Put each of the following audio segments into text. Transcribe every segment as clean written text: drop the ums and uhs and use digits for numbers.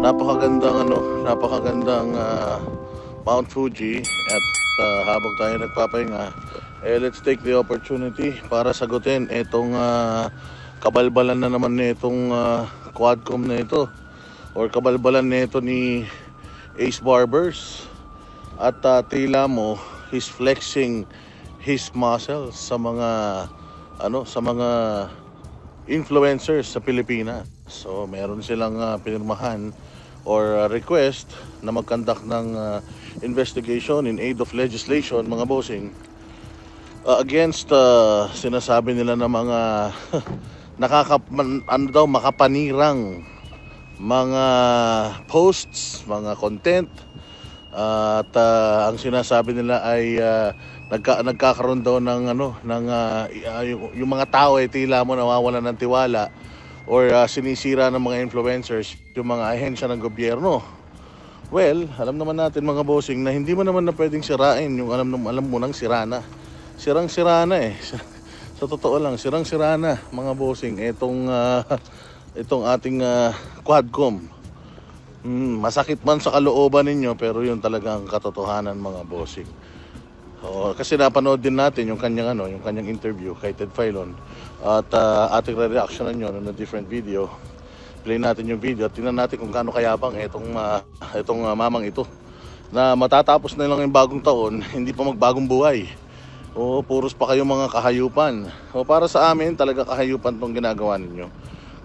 napakagandang Mount Fuji at habang tayo nagpapahinga, let's take the opportunity para sagutin itong kabalbalan na naman nitong Quadcom na ito, or kabalbalan nito ni Ace Barbers. At tila mo he's flexing his muscles sa mga influencers sa Pilipinas. So meron silang pinirmahan or request na mag-conduct ng investigation in aid of legislation, mga bossing, against sinasabi nila na mga makapanirang mga posts, mga content. At ang sinasabi nila ay nagkakaroon daw ng yung mga tao ay tila mo nawawalan ng tiwala, or sinisira ng mga influencers yung mga ahensya ng gobyerno. Well, alam naman natin, mga bossing, na hindi mo naman na pwedeng sirain yung alam mo nang sirana. Sirang-sira na eh. Sa totoo lang, sirang-sira na, mga bossing, itong ating Quadcom. Masakit man sa kalooban ninyo, pero yun talagang katotohanan, mga bossing. Kasi napanood din natin yung kanyang interview kay Ted Filon, at ating re-reactionan yun on a different video. Play natin yung video at tingnan natin kung gaano kayabang itong mamang ito, na matatapos na lang yung bagong taon, hindi pa magbagong buhay. Puros pa kayong mga kahayupan. Para sa amin talaga kahayupan tong ginagawa ninyo.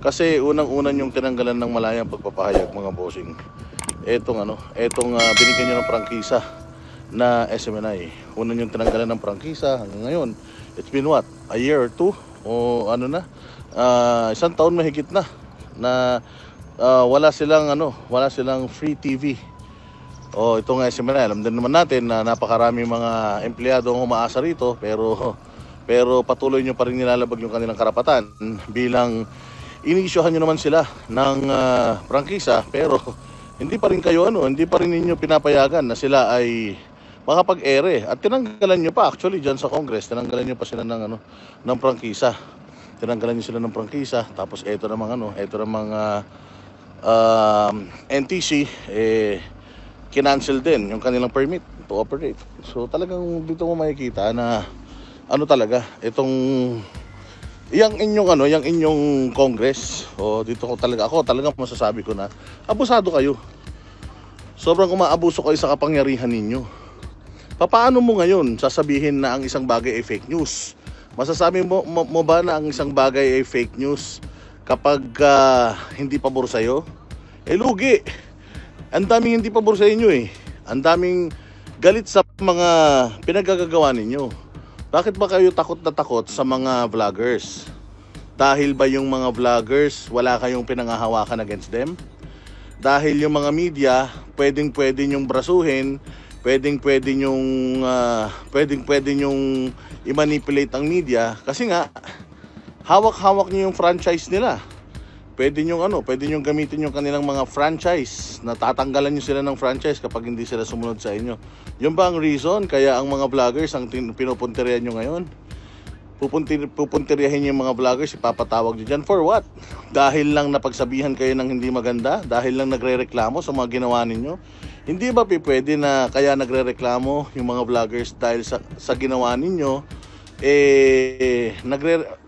Kasi unang-unan yung tinanggalan ng malayang pagpapahayag, mga bossing. Etong binigyan nyo ng prangkisa na SMNI. Unang yung tinanggalan ng prangkisa hanggang ngayon. It's been what? A year or two? Isang taon mahigit na wala silang free TV. Itong SMNI, alam din naman natin na napakarami mga empleyado ang umaasa rito, pero patuloy nyo pa rin nilalabag yung kanilang karapatan bilang iniisyohan nyo naman sila ng prangkisa, pero hindi pa rin ninyo pinapayagan na sila ay makapag-ere. At tinanggalan nyo pa, actually dyan sa Congress, tinanggalan nyo pa sila ng prangkisa. Tinanggalan nyo sila ng prangkisa. Tapos ito namang NTC kinancel din yung kanilang permit to operate. So talagang dito mo makikita na talaga itong yung inyong Congress. Dito ako talagang masasabi ko na abusado kayo. Sobrang umaabuso kayo sa kapangyarihan ninyo. Paano mo ngayon sasabihin na ang isang bagay ay fake news? Masasabi mo ba na ang isang bagay ay fake news kapag hindi pabor sa'yo? Lugi. Ang daming hindi pabor sa inyo eh. Ang daming galit sa mga pinagagagawa ninyo. Bakit ba kayo takot na takot sa mga vloggers? Dahil ba yung mga vloggers wala kayong pinangahawakan against them? Dahil yung mga media pwedeng nyong brasuhin, pwedeng nyong i-manipulate ang media, kasi nga hawak-hawak niyo yung franchise nila. Pwede nyong gamitin yung kanilang mga franchise, na tatanggalan nyo sila ng franchise kapag hindi sila sumunod sa inyo. Yun ba ang reason kaya ang mga vloggers ang pinupunterihan nyo ngayon? Pupunteriyahin nyo yung mga vloggers, ipapatawag nyo dyan for what? Dahil lang napagsabihan kayo ng hindi maganda? Dahil lang nagre-reklamo sa mga ginawa ninyo? Hindi ba pwede na kaya nagre-reklamo yung mga vloggers dahil sa ginawa ninyo?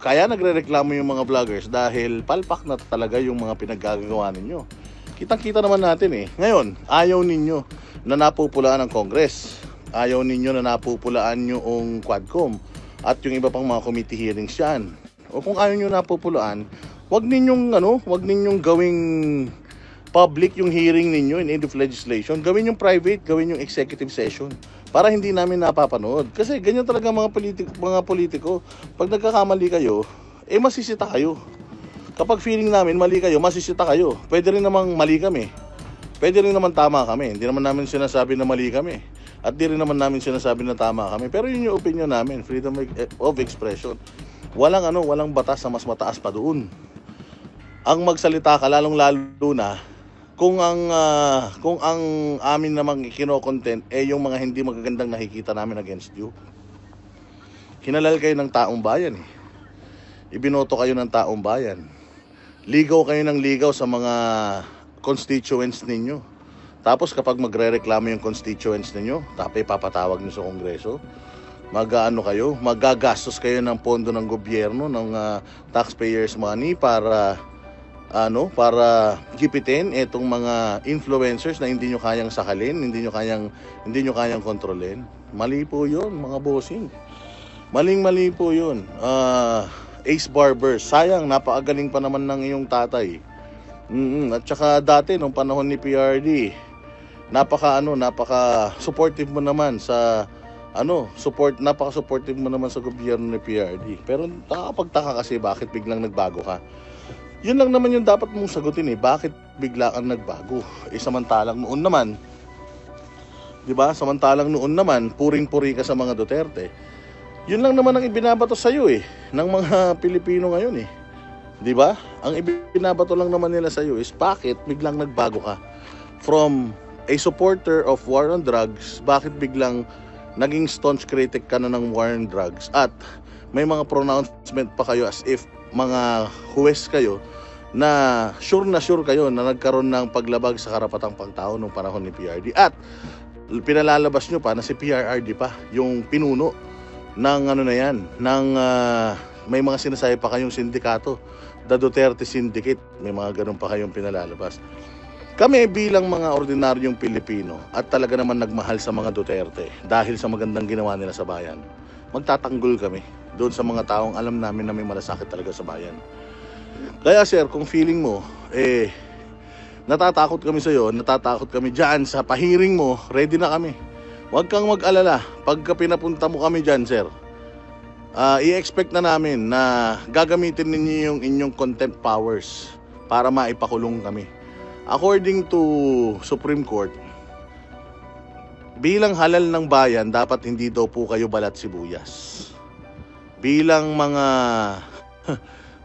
Kaya nagre-reklamo yung mga vloggers dahil palpak na talaga yung mga pinaggagawa ninyo. Kitang-kita naman natin eh. Ngayon, ayaw ninyo na napupulaan ng Congress. Ayaw ninyo na napupulaan yung Quadcom at yung iba pang mga committee hearings yan. O kung ayaw nyo napupulaan, wag ninyong gawing public yung hearing ninyo in aid of legislation. Gawin yung private, gawin yung executive session, para hindi namin napapanood. Kasi ganyan talaga mga politiko. Pag nagkakamali kayo, masisita kayo. Kapag feeling namin mali kayo, masisita kayo. Pwede rin namang mali kami. Pwede rin naman tama kami. Hindi naman namin sinasabi na mali kami. At di rin naman namin sinasabi na tama kami. Pero yun yung opinion namin, freedom of expression. Walang batas na mas mataas pa doon. Ang magsalita ka, lalong-lalo na kung ang amin namang kino-content yung mga hindi magagandang nakikita namin against you. Hinalal kayo ng taong bayan eh. Ibinoto kayo ng taong bayan. Ligaw kayo ng ligaw sa mga constituents ninyo. Tapos kapag magrereklamo yung constituents ninyo, tapos papatawag nyo sa Kongreso, mag-ano kayo, magagastos kayo ng pondo ng gobyerno, ng taxpayers money para gipitin itong mga influencers na hindi nyo kayang sakalin, hindi nyo kayang kontrolin. Mali po 'yun, mga bossing. Maling-mali po 'yun. Ace Barber, sayang, napakagaling pa naman ng iyong tatay. At saka dati nung panahon ni PRD, napaka supportive mo naman sa napaka-supportive mo naman sa gobyerno ni PRD. Pero nakakapagtaka kasi bakit biglang nagbago ka. Yun lang naman yung dapat mong sagutin bakit bigla kang nagbago? Samantalang noon naman, 'di ba? Samantalang noon naman, puring-puri ka sa mga Duterte. Yun lang naman ang ibinabato sa iyo ng mga Pilipino ngayon 'Di ba? Ang ibinabato lang naman nila sa iyo is bakit biglang nagbago ka from a supporter of war on drugs, bakit biglang naging staunch critic ka na ng war on drugs at may mga pronouncement pa kayo as if mga huwes kayo na sure kayo na nagkaroon ng paglabag sa karapatang pangtao nung panahon ni PRD at pinalalabas nyo pa na si PRRD pa yung pinuno ng may mga sinasabi pa kayong sindikato, the Duterte Syndicate, may mga ganun pa kayong pinalalabas. Kami bilang mga ordinaryong Pilipino at talaga naman nagmahal sa mga Duterte dahil sa magandang ginawa nila sa bayan, magtatanggol kami doon sa mga taong alam namin na may malasakit talaga sa bayan. Kaya sir, kung feeling mo natatakot kami sa iyo, natatakot kami diyan sa pahiring mo, ready na kami. Huwag kang mag-alala. Pagka pinapunta mo kami diyan, sir, i-expect na namin na gagamitin ninyo yung inyong contempt powers para maipakulong kami. According to Supreme Court, bilang halal ng bayan, dapat hindi daw po kayo balat sibuyas. Bilang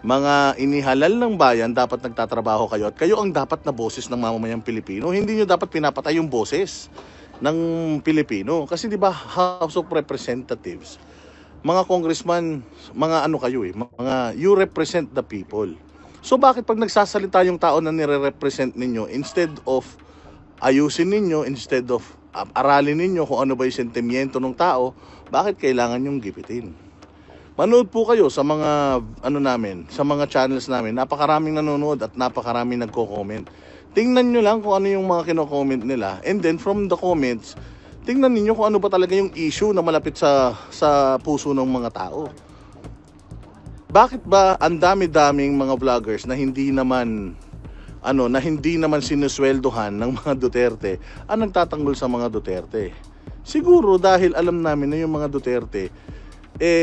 mga inihalal ng bayan, dapat nagtatrabaho kayo at kayo ang dapat na boses ng mamamayang Pilipino. Hindi nyo dapat pinapatay yung boses ng Pilipino. Kasi di ba House of Representatives, mga congressman, mga you represent the people. So bakit pag nagsasalita yung tao na nire-represent ninyo, instead of ayusin ninyo, instead of aralin ninyo kung ano ba yung sentimiento ng tao, bakit kailangan yung gipitin? Manood po kayo sa mga sa mga channels namin. Napakaraming nanonood at napakaraming nagko-comment. Tingnan nyo lang kung ano yung mga kino-comment nila, and then from the comments, tingnan niyo kung ano ba talaga yung issue na malapit sa puso ng mga tao. Bakit ba ang dami-daming mga vloggers na hindi naman sinusweldohan ng mga Duterte ang nagtatanggol sa mga Duterte? Siguro dahil alam namin na yung mga Duterte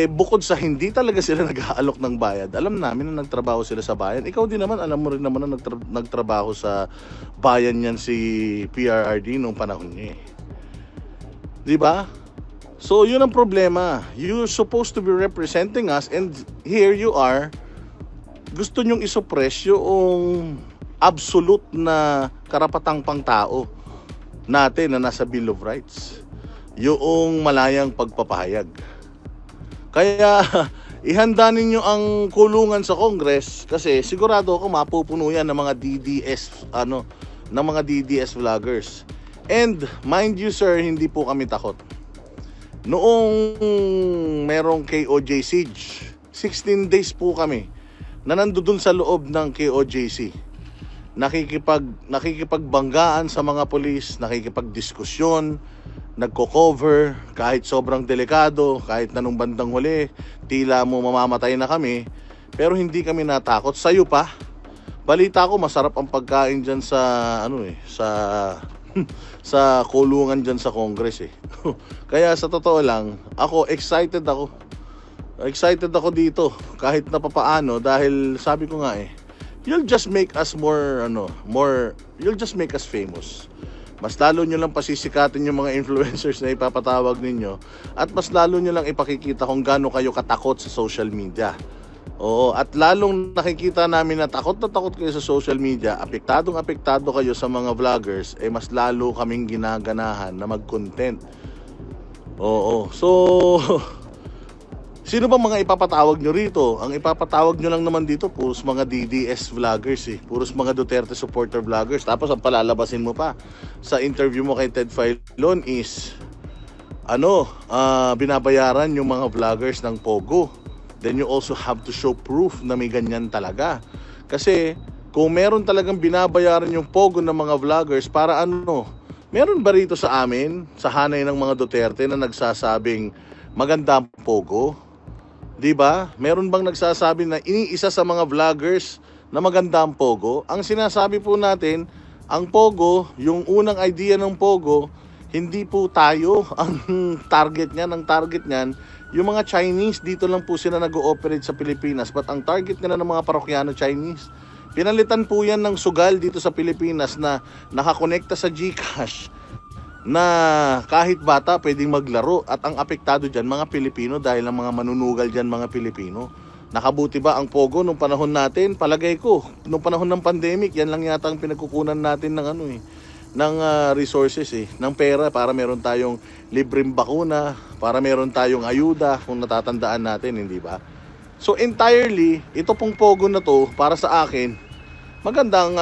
bukod sa hindi talaga sila nag-aalok ng bayad, alam namin na nagtrabaho sila sa bayan. Ikaw din naman, alam mo rin naman na nagtrabaho sa bayan yan si PRRD nung panahon niya. Di ba? So yun ang problema. You're supposed to be representing us, and here you are, gusto nyong isuppress yung absolute na karapatang pangtao natin na nasa Bill of Rights, yung malayang pagpapahayag. Kaya ihanda ninyo ang kulungan sa Congress kasi sigurado ako mapupuno yan ng mga DDS vloggers. And mind you sir, hindi po kami takot. Noong merong KOJ siege, 16 days po kami na nandoon sa loob ng KOJC. Nakikipagbanggaan sa mga pulis, nakikipagdiskusyon, nagko-cover kahit sobrang delikado, kahit nanong bandang huli, tila mo mamamatay na kami, pero hindi kami natakot. Sa'yo pa, balita ko masarap ang pagkain dyan sa sa kulungan dyan sa Congress Kaya sa totoo lang, excited ako dito kahit na papaano, dahil sabi ko nga you'll just make us you'll just make us famous. Mas lalo nyo lang pasisikatin yung mga influencers na ipapatawag ninyo, at mas lalo nyo lang ipakikita kung gaano kayo katakot sa social media. Oo, at lalong nakikita namin na takot kayo sa social media, apektado kayo sa mga vloggers, mas lalo kaming ginaganahan na mag-content. Oo, so Sino ba mga ipapatawag nyo rito? Ang ipapatawag nyo lang naman dito, puros mga DDS vloggers eh. Puros mga Duterte supporter vloggers. Tapos ang palalabasin mo pa sa interview mo kay Ted Filon is binabayaran yung mga vloggers ng Pogo. Then you also have to show proof na may ganyan talaga. Kasi kung meron talagang binabayaran yung Pogo ng mga vloggers para meron ba rito sa amin, sa hanay ng mga Duterte na nagsasabing maganda ang Pogo? Diba? Meron bang nagsasabi na iniisa sa mga vloggers na maganda ang Pogo? Ang sinasabi po natin, ang Pogo, yung unang idea ng Pogo, hindi po tayo ang target niyan. Ang target niyan, yung mga Chinese, dito lang po sila nag-ooperate sa Pilipinas. But ang target nila ng mga parokyano Chinese, pinalitan po yan ng sugal dito sa Pilipinas na nakakonekta sa GCash, na kahit bata pwedeng maglaro, at ang apektado dyan mga Pilipino dahil ang mga manunugal dyan mga Pilipino. Nakabuti ba ang Pogo nung panahon natin? Palagay ko, nung panahon ng pandemic, yan lang yata ang pinagkukunan natin ng ng resources ng pera, para meron tayong libreng bakuna, para meron tayong ayuda kung natatandaan natin, hindi ba? So entirely, ito pong Pogo na to, para sa akin, magandang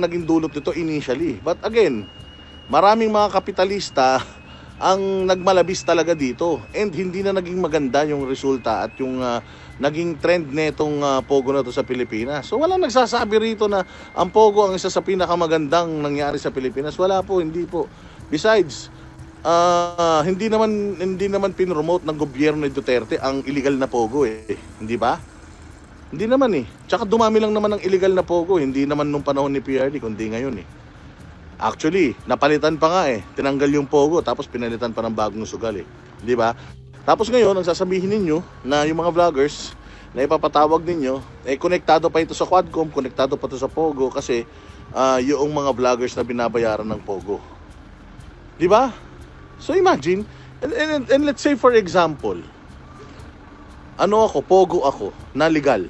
naging dulot nito initially. But again, maraming mga kapitalista ang nagmalabis talaga dito, and hindi na naging maganda yung resulta at yung naging trend netong Pogo na to sa Pilipinas. So walang nagsasabi rito na ang Pogo ang isa sa pinakamagandang nangyari sa Pilipinas. Wala po, hindi po. Besides, hindi naman pinromote ng gobyerno ni Duterte ang illegal na Pogo hindi ba? Hindi naman Tsaka dumami lang naman ang illegal na Pogo, hindi naman nung panahon ni PRD, kundi ngayon Actually, napalitan pa nga tinanggal yung Pogo, tapos pinalitan pa ng bagong sugal di ba? Tapos ngayon, ang sasabihin ninyo na yung mga vloggers na ipapatawag ninyo, konektado pa ito sa Quadcom, konektado pa ito sa Pogo, kasi yung mga vloggers na binabayaran ng Pogo. Di ba? So imagine, and let's say for example, Pogo ako na legal.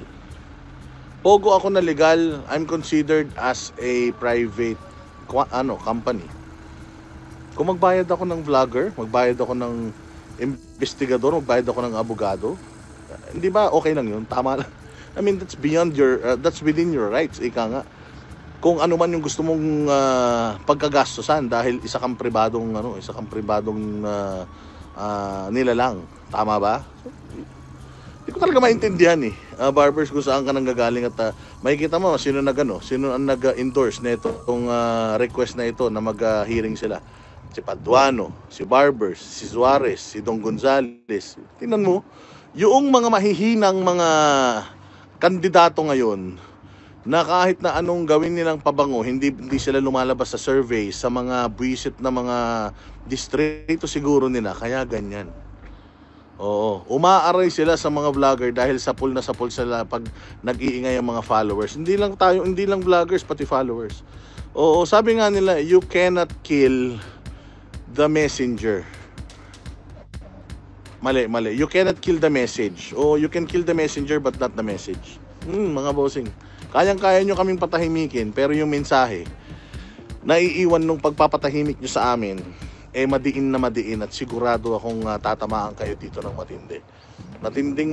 Pogo ako na legal, I'm considered as a private company. Kung magbayad ako ng vlogger, magbayad ako ng investigador, magbayad ako ng abogado, hindi ba okay lang yun? Tama lang. I mean, that's beyond that's within your rights, ika nga. Kung ano man yung gusto mong pagkagastosan, dahil isa kang pribadong nilalang. Tama ba? Hindi ko talaga maintindihan barbers, kung saan ka nang gagaling, at makikita mo sino ang nag-endorse na itong request na ito na mag-hearing sila. Si Paduano, si Barbers, si Suarez, si Don Gonzales. Tingnan mo, yung mga mahihinang mga kandidato ngayon na kahit na anong gawin nilang pabango, hindi sila lumalabas sa survey sa mga buwisit na mga distrito siguro nila, kaya ganyan. Oo, umaaray sila sa mga vlogger dahil sapul sila pag nag-iingay ang mga followers. Hindi lang vloggers, pati followers. Oo, sabi nga nila, you cannot kill the messenger. Mali. You cannot kill the message. O you can kill the messenger but not the message. Mga bossing, kayang-kaya nyo kaming patahimikin, pero yung mensahe naiiwan nung pagpapatahimik nyo sa amin, madiin at sigurado akong tatamaan kayo dito ng matindi. Matinding.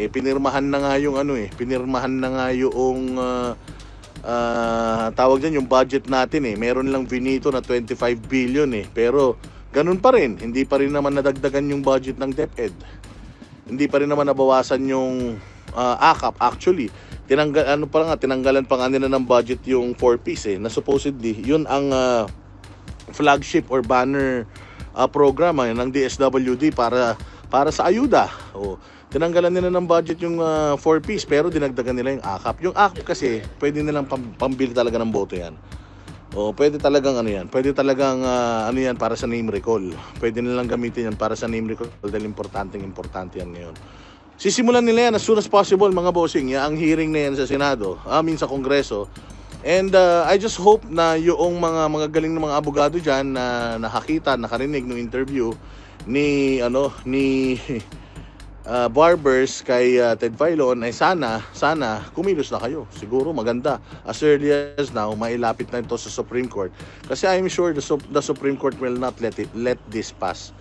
Pinirmahan na nga yung tawag dyan, yung budget natin meron lang finito na 25 billion pero ganun pa rin, hindi pa rin naman nadagdagan yung budget ng DepEd. Hindi pa rin naman nabawasan yung AKAP. Actually, tinanggalan pa nga nila ng budget yung 4Ps na supposedly yun ang flagship or banner program ng DSWD para sa ayuda. Tinanggalan nila ng budget yung 4Ps, pero dinagdagan nila yung AKAP. Yung AKAP kasi pwede nilang pambili talaga ng boto yan. Pwede talagang pwede talagang yan para sa name recall. Pwede nilang gamitin yan para sa name recall dahil importante yan ngayon. Sisimulan nila yan as soon as possible, mga bossing. Ang hearing na yan sa Senado, sa Kongreso. And I just hope na yung mga galing ng mga abogado dyan na nakarinig ng interview ni Barbers kay Ted Filon ay sana kumilos na kayo. Siguro maganda as early as now mailapit na ito sa Supreme Court, kasi I'm sure the Supreme Court will not let this pass.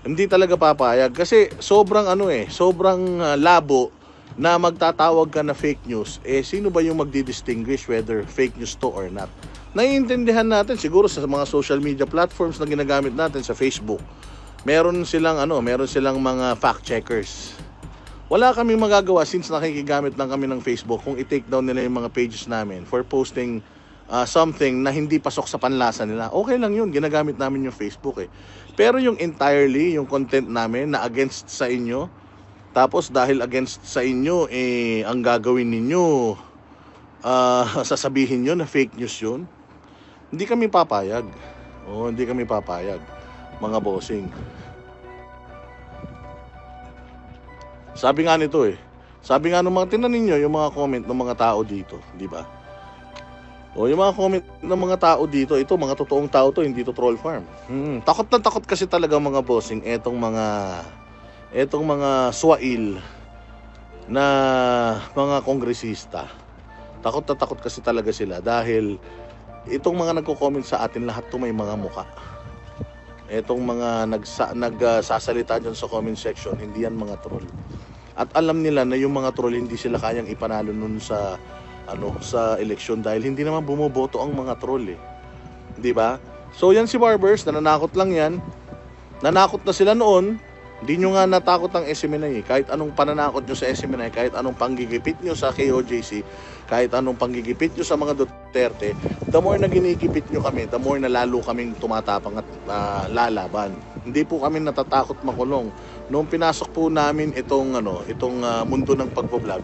Hindi talaga papayag kasi sobrang sobrang labo na magtatawag ka na fake news. Sino ba yung magdi-distinguish whether fake news to or not? Naiintindihan natin siguro sa mga social media platforms na ginagamit natin sa Facebook. Meron silang mga fact checkers. Wala kaming magagawa since nakikigamit lang kami ng Facebook kung i-take down nila yung mga pages namin for posting something na hindi pasok sa panlasa nila. Okay lang yun, ginagamit namin yung Facebook Pero yung entirely, yung content namin na against sa inyo, tapos dahil against sa inyo, ang gagawin ninyo, sasabihin nyo na fake news yun, hindi kami papayag. Hindi kami papayag, mga bossing. Sabi nga nito sabi nga ng mga tinan ninyo, yung mga comment ng mga tao dito, di ba? Yung mga comment ng mga tao dito, ito mga totoong tao to, hindi to troll farm. Takot na takot kasi talaga mga bossing etong mga swail na mga kongresista. Takot na takot kasi talaga sila dahil itong mga nagko-comment sa atin, lahat to may mga muka. Etong mga nagsasalita dyan sa comment section, hindi yan mga troll. At alam nila na yung mga troll hindi sila kayang ipanalo nun sa eleksyon dahil hindi naman bumoboto ang mga troll di ba? So yan si Barbers, nananakot lang yan. Nanakot na sila noon. Hindi nyo nga natakot ang SMNI. Kahit anong pananakot nyo sa SMNI, kahit anong panggigipit nyo sa KOJC, kahit anong panggigipit nyo sa mga Duterte, the more na ginikipit nyo kami, the more na lalo kaming tumatapang at lalaban. Hindi po kami natatakot makulong. Noong pinasok po namin itong mundo ng pagbo-vlog,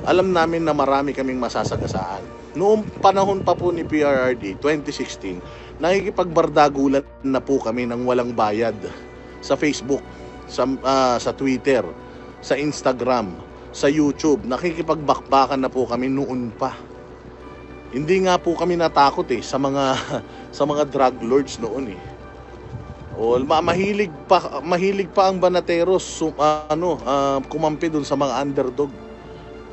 alam namin na marami kaming masasagasaan. Noong panahon pa po ni PRRD 2016, nakikipagbardagulan na po kami ng walang bayad sa Facebook, sa Twitter, sa Instagram, sa YouTube. Nakikipagbakbakan na po kami noon pa. Hindi nga po kami natakot sa mga drug lords noon mahilig pa ang Banateros kumampi dun sa mga underdog.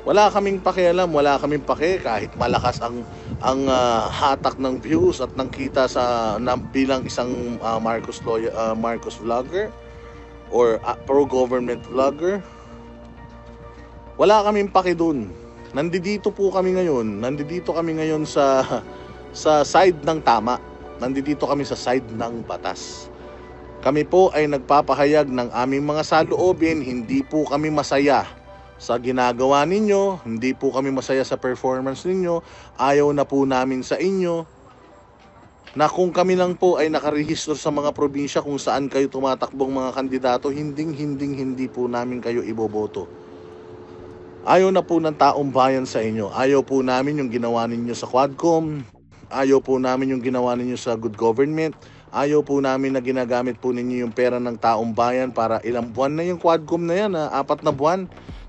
Wala kaming pakialam, wala kaming pake kahit malakas ang hatak ng views at ng kita bilang isang Marcos vlogger or pro-government vlogger. Wala kaming pake dun. Nandito kami ngayon sa side ng tama. Nandito kami sa side ng batas. Kami po ay nagpapahayag ng aming mga saloobin. Hindi po kami masaya sa ginagawa ninyo, hindi po kami masaya sa performance ninyo. Ayaw na po namin sa inyo na kung kami lang po ay nakarehistro sa mga probinsya kung saan kayo tumatakbong mga kandidato, hindi po namin kayo iboboto. Ayaw na po ng taong bayan sa inyo. Ayaw po namin yung ginawa ninyo sa Quadcom. Ayaw po namin yung ginawa ninyo sa good government. Ayaw po namin na ginagamit po ninyo yung pera ng taong bayan para ilang buwan na yung Quadcom na yan, 4 na buwan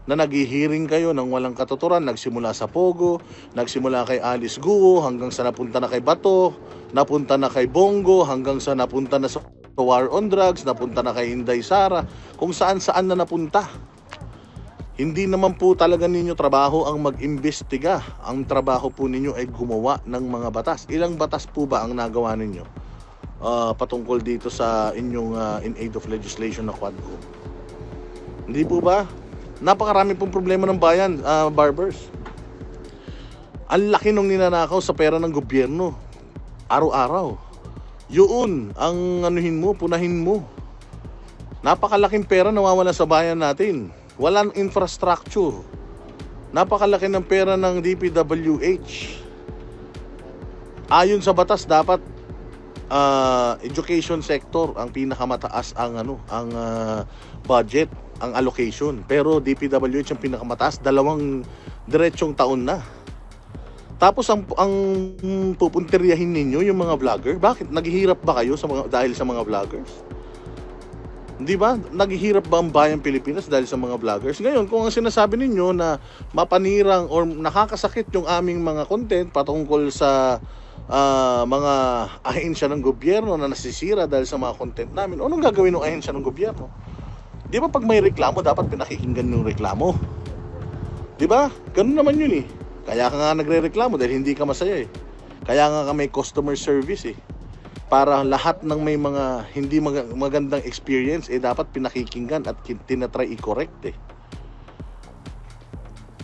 na naghihiring kayo ng walang katuturan. Nagsimula sa Pogo, nagsimula kay Alice Guo, hanggang sa napunta na kay Bato, napunta na kay Bongo, hanggang sa napunta na sa War on Drugs, napunta na kay Inday Sara, kung saan na napunta. Hindi naman po talaga ninyo trabaho ang mag-imbestiga. Ang trabaho po ninyo ay gumawa ng mga batas. Ilang batas po ba ang nagawa ninyo patungkol dito sa inyong in aid of legislation na Quadcom? Hindi po ba? Napakarami pong problema ng bayan, Barbers. Ang laki nung ninanakaw sa pera ng gobyerno. Araw-araw. Yun ang punahin mo. Napakalaking pera nawawala sa bayan natin. Walang infrastructure. Napakalaki ng pera ng DPWH. Ayon sa batas, dapat education sector ang pinakamataas ang budget, ang allocation. Pero DPWH ang pinakamataas, 2 diretsong taon na. Tapos ang pupuntiryahin ninyo yung mga vlogger. Bakit? Naghihirap ba kayo dahil sa mga vloggers? Di ba? Naghihirap ba ang bayang Pilipinas dahil sa mga vloggers? Ngayon, kung ang sinasabi ninyo na mapanirang or nakakasakit yung aming mga content patungkol sa mga ahensya ng gobyerno na nasisira dahil sa mga content namin, anong gagawin ng ahensya ng gobyerno? Di ba pag may reklamo, dapat pinakikinggan yung reklamo? Di ba? Ganun naman yun Kaya ka nga nagre-reklamo dahil hindi ka masaya Kaya nga may customer service para lahat ng may mga hindi magandang experience dapat pinakikinggan at tinatry i-correct eh.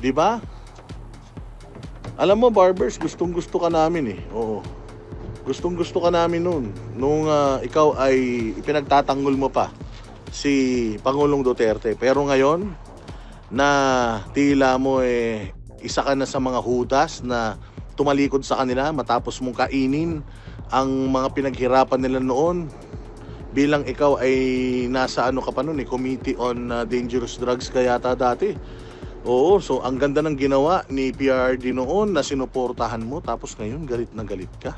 'Di ba? Alam mo Barbers, gustong-gusto ka namin eh. Oo. Gustong-gusto ka namin nung ikaw ay ipinagtatanggol mo pa si Pangulong Duterte. Pero ngayon na tila mo isa ka na sa mga hudas na tumalikod sa kanila matapos mong kainin ang mga pinaghirapan nila noon, bilang ikaw ay nasa ka pa noon Committee on Dangerous Drugs kaya yata dati. Oo, so ang ganda ng ginawa ni PRD noon na sinuportahan mo, tapos ngayon galit na galit ka.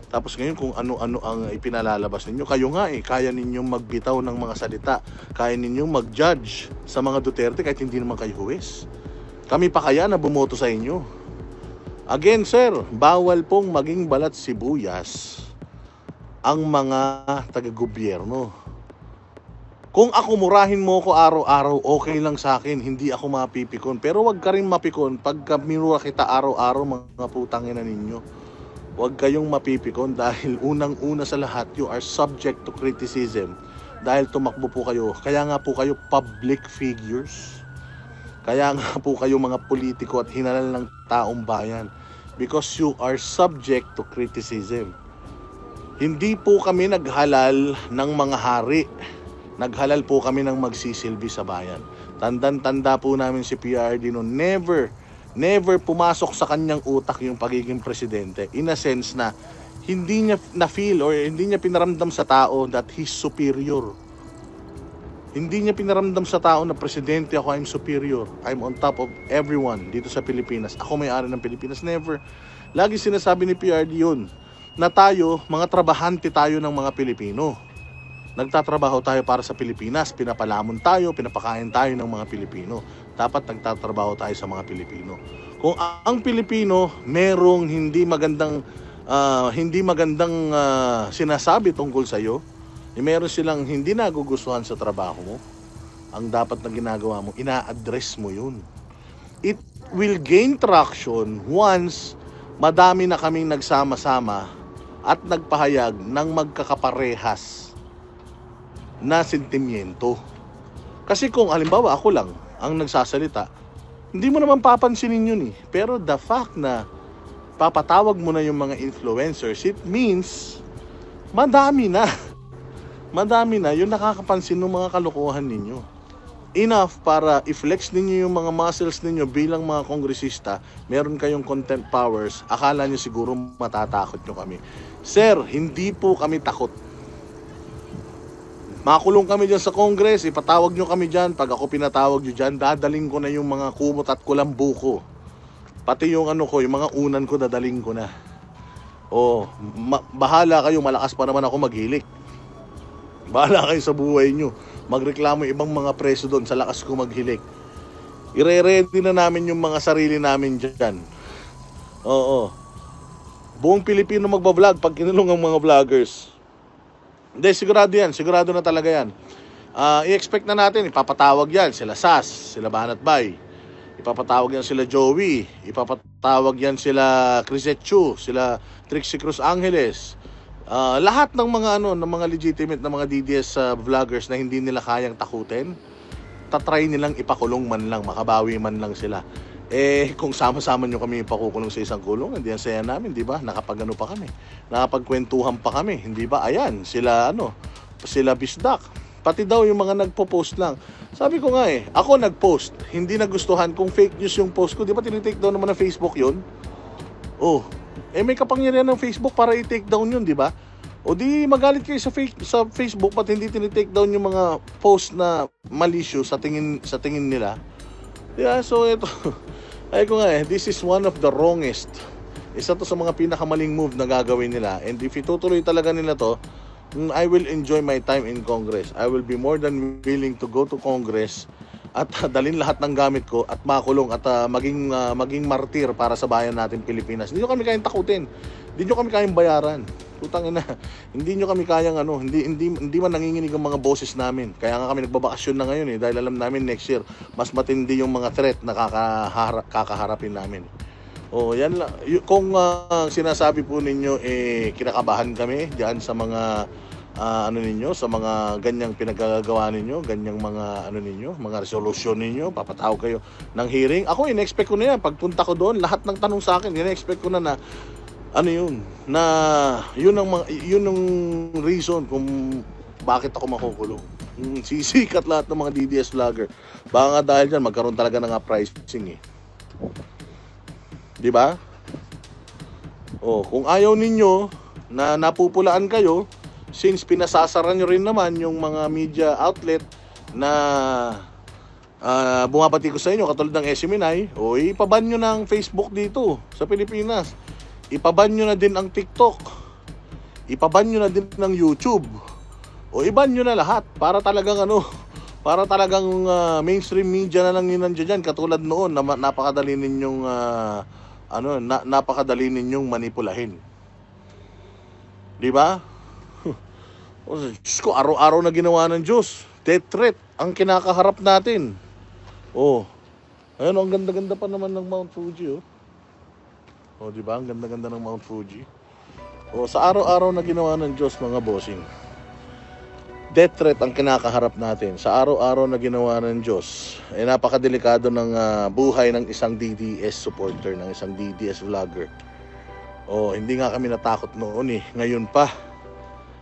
Tapos ngayon kung ano-ano ang ipinalalabas ninyo. Kayo nga kaya ninyong magbitaw ng mga salita, kaya ninyong mag-judge sa mga Duterte kahit hindi naman kayo huwes. Kami pa kaya na bumoto sa inyo? Again sir, bawal pong maging balat sibuyas ang mga taga-gobyerno. Kung ako murahin mo ko araw-araw, okay lang sa akin, hindi ako mapipikon. Pero wag ka rin mapikon pagka minura kita araw-araw, mga putangina ninyo. Wag kayong mapipikon dahil unang-una sa lahat, you are subject to criticism. Dahil tumakbo po kayo. Kaya nga po kayo public figures. Kaya nga po kayo mga politiko at hinalal ng taong bayan. Because you are subject to criticism. Hindi po kami naghalal ng mga hari. Naghalal po kami ng magsisilbi sa bayan. Tandang-tanda po namin si PRD noon. Never pumasok sa kanyang utak yung pagiging presidente. In a sense na hindi niya na-feel or hindi niya pinaramdam sa tao that he's superior. Hindi niya pinaramdam sa tao na presidente ako, I'm superior. I'm on top of everyone dito sa Pilipinas. Ako may-ari ng Pilipinas. Never. Lagi sinasabi ni PRD yun na tayo, mga trabahante tayo ng mga Pilipino. Nagtatrabaho tayo para sa Pilipinas, pinapalamon tayo, pinapakain tayo ng mga Pilipino. Dapat nagtatrabaho tayo sa mga Pilipino. Kung ang Pilipino merong hindi magandang sinasabi tungkol sa iyo, meron silang hindi nagugustuhan sa trabaho mo, ang dapat na ginagawa mo, ina-address mo yun. It will gain traction once madami na kaming nagsama-sama at nagpahayag ng magkakaparehas na sentimiento. Kasi kung halimbawa ako lang ang nagsasalita, hindi mo naman papansinin yun eh. Pero the fact na papatawag mo na yung mga influencers, it means madami na yung nakakapansin ng mga kalokohan ninyo. Enough para i-flex ninyo yung mga muscles ninyo bilang mga kongresista. Meron kayong content powers. Akala nyo siguro matatakot nyo kami. Sir, hindi po kami takot. Makulong kami dyan sa Congress, ipatawag nyo kami dyan. Pag ako pinatawag nyo dyan, dadaling ko na yung mga kumot at kulambu ko. Pati yung yung mga unan ko, dadaling ko na. Bahala kayo, malakas pa naman ako maghilik. Bahala kayo sa buhay nyo. Magreklamo ibang mga preso doon sa lakas ko maghilik. Ire-ready na namin yung mga sarili namin dyan. Buong Pilipino magbablog pag kinulong ang mga vloggers. Hindi, sigurado na talaga yan. I-expect na natin, ipapatawag yan sila Sas, sila Banat Bay, ipapatawag yan sila Joey, ipapatawag yan sila Crisette Chu, sila Trixie Cruz Angeles, lahat ng mga ng mga legitimate na mga DDS vloggers na hindi nila kayang takutin, tatry nilang ipakulong man lang, makabawi man lang sila. Kung sama-sama nyo kami ipakukulong sa isang kulong, hindi ang saya namin, di ba? Nakapagano pa kami, nakapagkwentuhan pa kami, hindi ba? Ayan, sila sila Bisdak, pati daw yung mga nagpo-post lang. Sabi ko nga ako nag-post, hindi nagustuhan kung fake news yung post ko, di ba? Tinitake down naman ng Facebook yun. May kapangyarihan ng Facebook para i-take down yun, di ba? O di magalit kayo sa Facebook, pati hindi tinitake down yung mga post na malicious sa tingin nila. Yeah, so ito ay ko nga this is one of the wrongest. Isa to sa mga pinakamaling move na gagawin nila. And if itutuloy talaga nila to, I will enjoy my time in Congress. I will be more than willing to go to Congress at dalhin lahat ng gamit ko at makulong at maging martir para sa bayan natin Pilipinas. Hindi nyo kami kayang takutin. Hindi nyo kami kayang bayaran. Putang ina. Hindi nyo kami kayang hindi man nanginginig ang mga boses namin. Kaya nga kami nagbabakasyon na ngayon dahil alam namin next year mas matindi yung mga threat na kakaharapin namin. Oh, yan lang. Kung sinasabi po ninyo kinakabahan kami diyan sa mga ano ninyo, sa mga ganyang pinagagawa ninyo, ganyang mga ano ninyo, mga resolution ninyo, papatawag kayo ng hearing. Ako in-expect ko na yan. Pagpunta ko doon, lahat ng tanong sa akin, in-expect ko na ano yun, na yun ang reason kung bakit ako makukulong. Sisikat lahat ng mga DDS vlogger. Baka nga dahil dyan, magkaroon talaga ng pricing eh. Di ba? Oh, kung ayaw ninyo na napupulaan kayo, since pinasasara nyo rin naman yung mga media outlet na bumabati ko sa inyo, katulad ng SMNI, o ipaban nyo ng Facebook dito sa Pilipinas. Ipaban nyo na din ang TikTok. Ipaban nyo na din ng YouTube. O iban nyo na lahat para talagang para talagang mainstream media na lang yun nandiyan dyan. Katulad noon na napakadali ninyong napakadali ninyong manipulahin. Di ba? Diyos ko, araw-araw na ginawa ng Diyos. Death threat ang kinakaharap natin. Oh. Ayun, ang ganda-ganda pa naman ng Mount Fuji, oh. Oh, di ba? Ang ganda-ganda ng Mount Fuji. Oh, sa araw-araw na ginawa ng Diyos, mga bossing. Death threat ang kinakaharap natin. Sa araw-araw na ginawa ng Diyos, napakadelikado ng buhay ng isang DDS supporter, ng isang DDS vlogger. Oh, hindi nga kami natakot noon eh. Ngayon pa.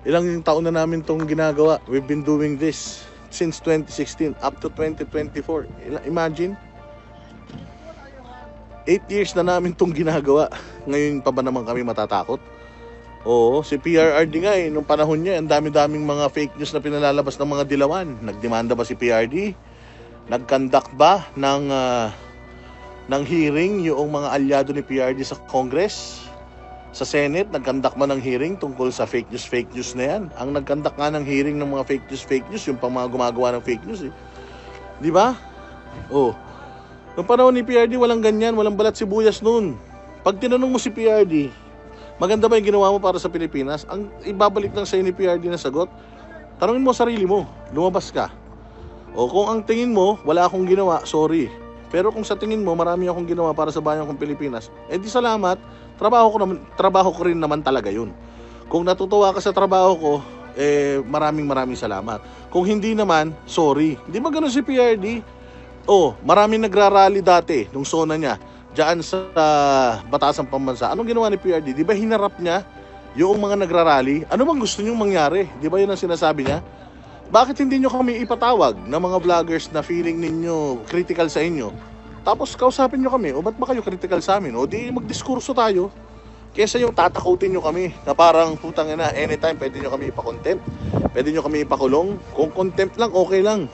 Ilang taon na namin itong ginagawa. We've been doing this since 2016 up to 2024. Imagine. 8 years na namin itong ginagawa. Ngayon pa ba naman kami matatakot? Oo, si PRRD nga nung panahon niya, ang dami-daming mga fake news na pinalalabas ng mga dilawan. Nagdemanda ba si PRD? Nag-conduct ba ng hearing yung mga alyado ni PRD sa Congress? Sa Senate, nag-conduct man ng hearing tungkol sa fake news na yan. Ang nag-conduct nga ng hearing ng mga fake news, yung pang mga gumagawa ng fake news eh. Di ba? Oh. Nung panahon ni PRD, walang ganyan, walang balat sibuyas noon. Pag tinanong mo si PRD, maganda ba yung ginawa mo para sa Pilipinas? Ang ibabalik lang sa ni PRD na sagot, tanungin mo sarili mo, lumabas ka. O kung ang tingin mo, wala akong ginawa, sorry. Pero kung sa tingin mo, marami akong ginawa para sa bayan kong Pilipinas, di salamat, trabaho ko rin naman talaga yun. Kung natutuwa ka sa trabaho ko, maraming salamat. Kung hindi naman, sorry. Hindi ba ganun si PRD? Maraming nagrarally dati nung zona niya diyan sa Batasan Pambansa. Anong ginawa ni PRD? Di ba hinarap niya yung mga nagrarally? Ano bang gusto niyong mangyari? Di ba yun ang sinasabi niya? Bakit hindi nyo kami ipatawag na mga vloggers na feeling ninyo critical sa inyo? Tapos kausapin nyo kami, ba't ba kayo critical sa amin? Di magdiskurso tayo. Kesa yung tatakutin nyo kami na parang putang ina, anytime pwede nyo kami ipakontempt. Pwede nyo kami ipakulong. Kung contempt lang, okay lang.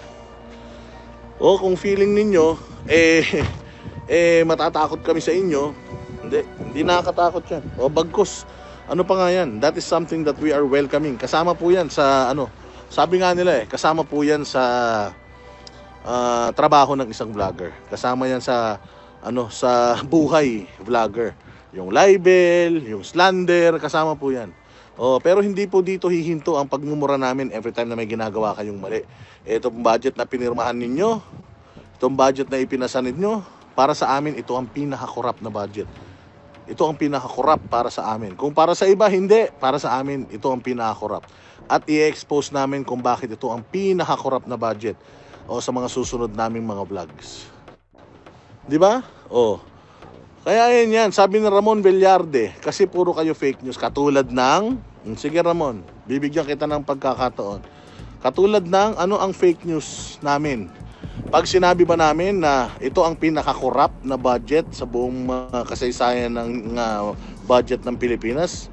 Kung feeling ninyo, matatakot kami sa inyo, hindi nakakatakot yan. Bagkus, ano pa nga yan? That is something that we are welcoming. Kasama po yan sa sabi nga nila kasama po yan sa trabaho ng isang vlogger. Kasama yan sa sa buhay vlogger. Yung libel, yung slander, kasama po yan. Pero hindi po dito hihinto ang pagmumura namin every time na may ginagawa kayong mali. Itong budget na pinirmahan ninyo, itong budget na ipinasa ninyo, para sa amin ito ang pinaka-corrupt na budget. Ito ang pinaka-corrupt para sa amin. Kung para sa iba, hindi. Para sa amin, ito ang pinaka-corrupt. At i-expose namin kung bakit ito ang pinaka-corrupt na budget sa mga susunod naming mga vlogs. Di ba? Kaya yan, sabi ni Ramon Villarde, kasi puro kayo fake news. Katulad ng, sige Ramon, bibigyan kita ng pagkakataon. Katulad ng, ano ang fake news namin? Pag sinabi ba namin na ito ang pinaka-corrupt na budget sa buong kasaysayan ng budget ng Pilipinas,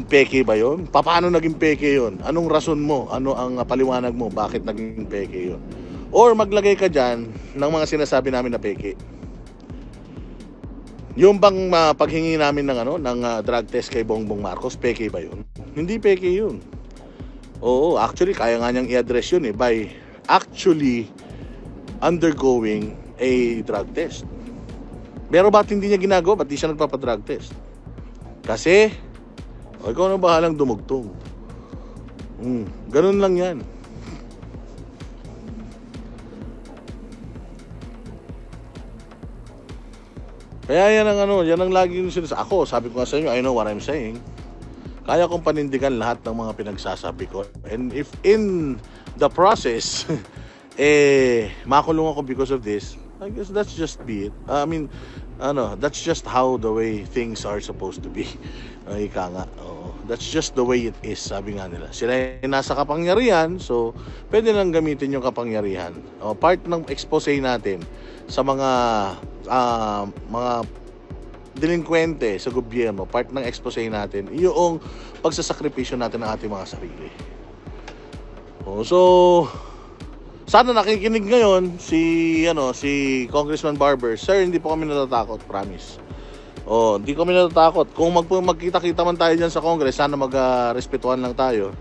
peke ba yun? Paano naging peke yun? Anong rason mo? Ano ang paliwanag mo? Bakit naging peke yun? Or maglagay ka dyan ng mga sinasabi namin na peke. Yung bang paghingi namin ng drug test kay Bongbong Marcos, peke ba yun? Hindi peke yun. Oo, actually kaya nga niyang i-address yun by actually undergoing a drug test. Pero ba't hindi niya ginagawa? Ba't di siya nagpapadrug test? Kasi ikaw na bahalang dumugtong. Ganun lang yan. Kaya yan ang ano, yan ang lagi yung sinasabi. Ako, sabi ko nga sa inyo, I know what I'm saying. Kaya kong panindigan lahat ng mga pinagsasabi ko. And if in the process, makulong ako because of this, I guess that's just be it. I mean, that's just how the way things are supposed to be. Ika nga. That's just the way it is, sabi nga nila. Sila ay nasa kapangyarihan, so pwede lang gamitin yung kapangyarihan. Part ng expose natin sa mga delinkwente sa gobyerno, part ng expose natin, yung pagsasakripisyo natin ng ating mga sarili. So, sana nakikinig ngayon si Congressman Barber. Sir, hindi po kami natatakot, promise. Hindi kami natatakot. Kung magkita-kita man tayo dyan sa Congress, sana respetuhan lang tayo.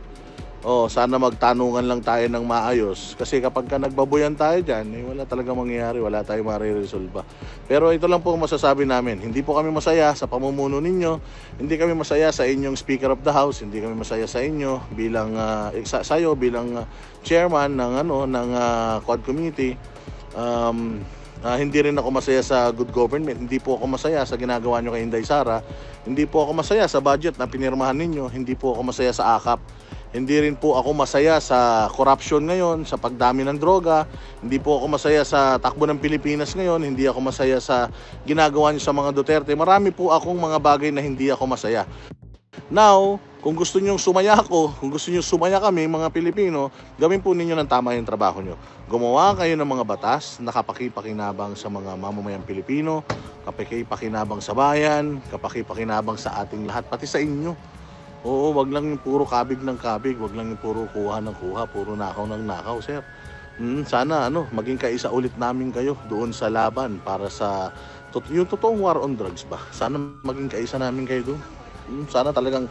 Sana magtanungan lang tayo ng maayos. Kasi kapag nagbaboyan tayo dyan, wala talaga mangyayari, wala tayong mariresolba. Pero ito lang po ang masasabi namin. Hindi po kami masaya sa pamumuno ninyo. Hindi kami masaya sa inyong Speaker of the House. Hindi kami masaya sa inyo bilang sayo bilang chairman ng Quad Committee. Hindi rin ako masaya sa good government. Hindi po ako masaya sa ginagawa nyo kay Inday Sara. Hindi po ako masaya sa budget na pinirmahan ninyo. Hindi po ako masaya sa AKAP. Hindi rin po ako masaya sa corruption ngayon, sa pagdami ng droga. Hindi po ako masaya sa takbo ng Pilipinas ngayon. Hindi ako masaya sa ginagawa nyo sa mga Duterte. Marami po akong mga bagay na hindi ako masaya. Now, kung gusto nyo sumaya ako, kung gusto nyo sumaya kami, mga Pilipino, gawin po ninyo ng tama yung trabaho nyo. Gumawa kayo ng mga batas na kapakipakinabang sa mga mamamayang Pilipino, kapakipakinabang sa bayan, kapakipakinabang sa ating lahat, pati sa inyo. Wag lang yung puro kabig ng kabig, wag lang yung puro kuha ng kuha, puro nakaw ng nakaw, sir. Sana maging kaisa ulit namin kayo doon sa laban para sa yung totoong war on drugs ba. Sana maging kaisa namin kayo doon. Sana talagang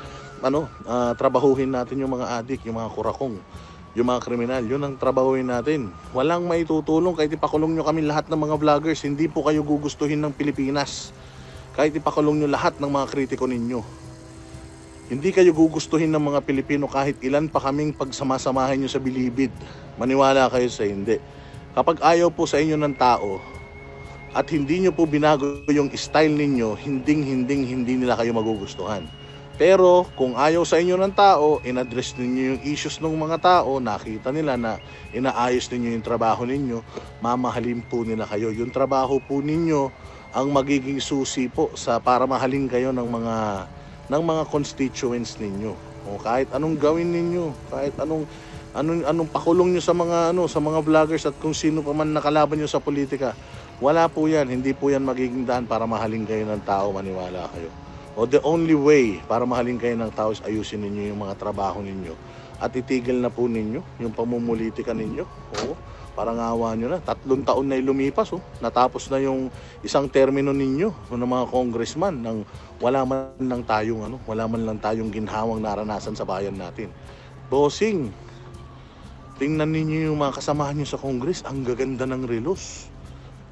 trabahuhin natin yung mga adik, yung mga kurakong, yung mga kriminal. Yun ang trabahuhin natin. Walang maitutulong kahit ipakulong nyo kami lahat ng mga vloggers. Hindi po kayo gugustuhin ng Pilipinas kahit ipakulong nyo lahat ng mga kritiko ninyo. Hindi kayo gugustuhin ng mga Pilipino kahit ilan pa kaming pagsamasamahin nyo sa bilibid. Maniwala kayo sa hindi. Kapag ayaw po sa inyo ng tao at hindi nyo po binago yung style ninyo, hindi nila kayo magugustuhan. Pero kung ayaw sa inyo ng tao, in-address ninyo yung issues ng mga tao, nakita nila na inaayos ninyo yung trabaho ninyo, mamahalin po nila kayo. Yung trabaho po ninyo ang magiging susi po para mahalin kayo ng mga constituents ninyo. Kahit anong gawin ninyo, kahit anong pakulong nyo sa mga vloggers at kung sino pa man nakalaban nyo sa politika, wala po yan. Hindi po yan magiging daan para mahalin kayo ng tao, maniwala kayo. The only way para mahalin kayo ng tao is ayusin ninyo yung mga trabaho ninyo at itigil na po ninyo yung pamumulitika ninyo. Parang awa nyo na, 3 taon na lumipas, natapos na yung isang termino ninyo ng mga congressman nang wala man lang tayong ginhawang naranasan sa bayan natin. Bossing, tingnan ninyo yung mga kasamahan nyo sa Congress, ang gaganda ng relos,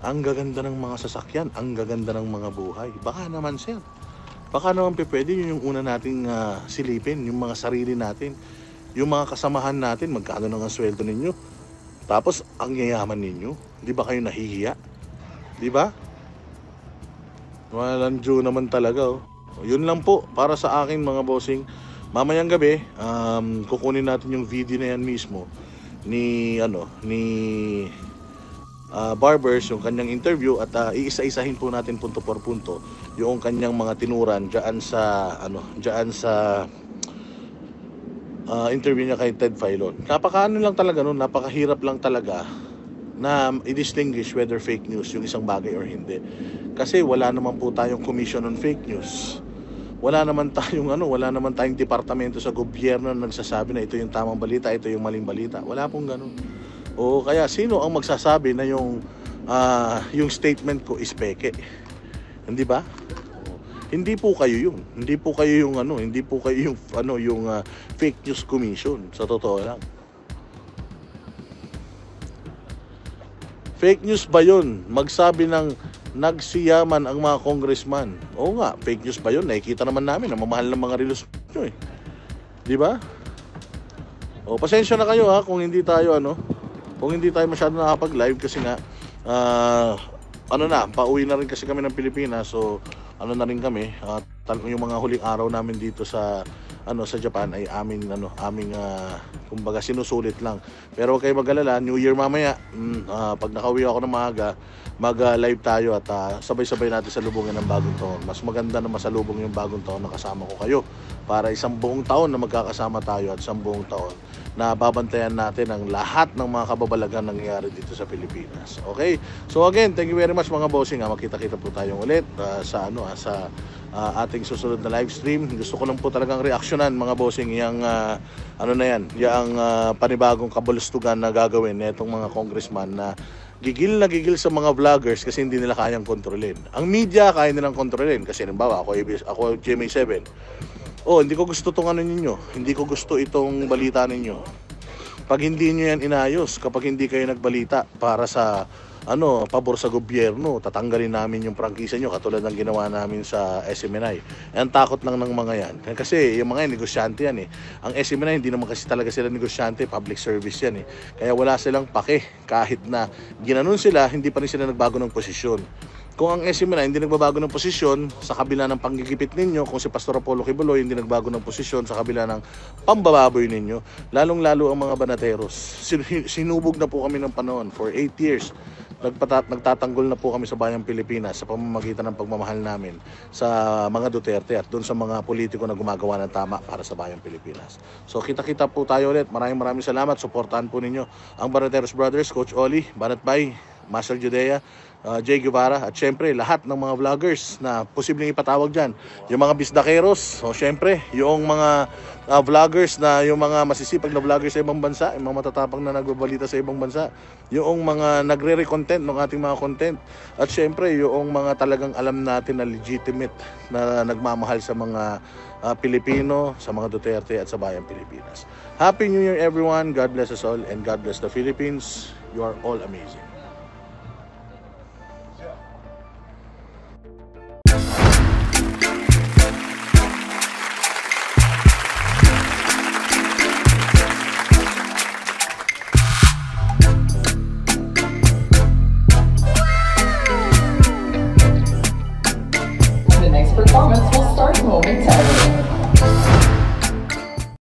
ang gaganda ng mga sasakyan, ang gaganda ng mga buhay. Baka naman sir, baka naman pwede yun yung una nating silipin, yung mga sarili natin, yung mga kasamahan natin, magkano nang ang sweldo ninyo. Tapos, ang yayaman ninyo, di ba kayo nahihiya? Di ba? Walang Diyo naman talaga. Yun lang po para sa akin mga bossing. Mamayang gabi, kukunin natin yung video na yan mismo ni Barbers, yung kanyang interview at iisa-isahin po natin punto por punto yung kanyang mga tinuran diyan sa interview niya kay Ted Filon. Napakahirap lang talaga na i-distinguish whether fake news yung isang bagay or hindi. Kasi wala naman po tayong commission on fake news. Wala naman tayong departamento sa gobyerno na nagsasabi na ito yung tamang balita, ito yung maling balita. Wala pong ganun. Kaya sino ang magsasabi na yung statement ko is peke? Hindi ba? Hindi po kayo yun. Hindi po kayo yung fake news commission, sa totoo lang. Fake news ba yun? Magsabi ng nagsiyaman ang mga congressman. Oo nga, fake news ba yun? Nakikita naman namin na mamahal ng mga relos nyo eh. Di ba? Pasensya na kayo kung hindi tayo masyado nakapag-live kasi nga ano na, pauwi na rin kasi kami ng Pilipinas. So ano na rin kami, yung mga huling araw namin dito sa sa Japan ay aming kumbaga sinusulit lang. Pero huwag kayo mag-alala, New Year mamaya, pag nakauwi ako ng maaga, mag-live tayo at sabay-sabay natin salubungin ng bagong taon. Mas maganda na masalubong yung bagong taon na kasama ko kayo, para isang buong taon na magkakasama tayo at isang buong taon na babantayan natin ang lahat ng mga kababalagan nangyayari dito sa Pilipinas. Okay? So again, thank you very much mga bossing. Magkita-kita po tayong ulit sa ating susunod na live stream. Gusto ko lang po talagang reaksyonan mga bossing yung panibagong kabulustugan na gagawin nitong mga congressman na gigil sa mga vloggers kasi hindi nila kayang kontrolin. Ang media kaya nilang kontrolin kasi halimbawa ako GMA7. Hindi ko gusto itong ninyo. Hindi ko gusto itong balita ninyo. Pag hindi nyo yan inayos, kapag hindi kayo nagbalita para sa pabor sa gobyerno, tatanggalin namin yung prangkisa nyo katulad ng ginawa namin sa SMNI. Ang takot lang ng mga yan. Kasi yung mga yan, negosyante yan eh. Ang SMNI, hindi naman kasi talaga sila negosyante, public service yan eh. Kaya wala silang pake. Kahit na ginanon sila, hindi pa rin sila nagbago ng posisyon. Kung ang SMNI hindi nagbabago ng posisyon sa kabila ng panggigipit ninyo, kung si Pastor Apollo Kibuloy hindi nagbago ng posisyon sa kabila ng pambababoy ninyo, lalong-lalo ang mga banateros. Sinubog na po kami ng panahon for 8 years. Nagtatanggol na po kami sa bayang Pilipinas sa pamamagitan ng pagmamahal namin sa mga Duterte at doon sa mga politiko na gumagawa ng tama para sa bayang Pilipinas. So kita-kita po tayo ulit. Maraming salamat. Suportahan po ninyo ang Banateros Brothers, Coach Oli, Banat Bay, Master Judea, Jay Guevara, at syempre lahat ng mga vloggers na posibleng ipatawag dyan. Yung mga bisdakeros, syempre yung mga vloggers na yung mga masisipag na vloggers sa ibang bansa, yung mga matatapang na nagbabalita sa ibang bansa, yung mga nagre-recontent ng ating mga content, at syempre yung mga talagang alam natin na legitimate na nagmamahal sa mga Pilipino, sa mga Duterte at sa bayang Pilipinas. Happy New Year everyone. God bless us all and God bless the Philippines. You are all amazing. The next performance will start momentarily.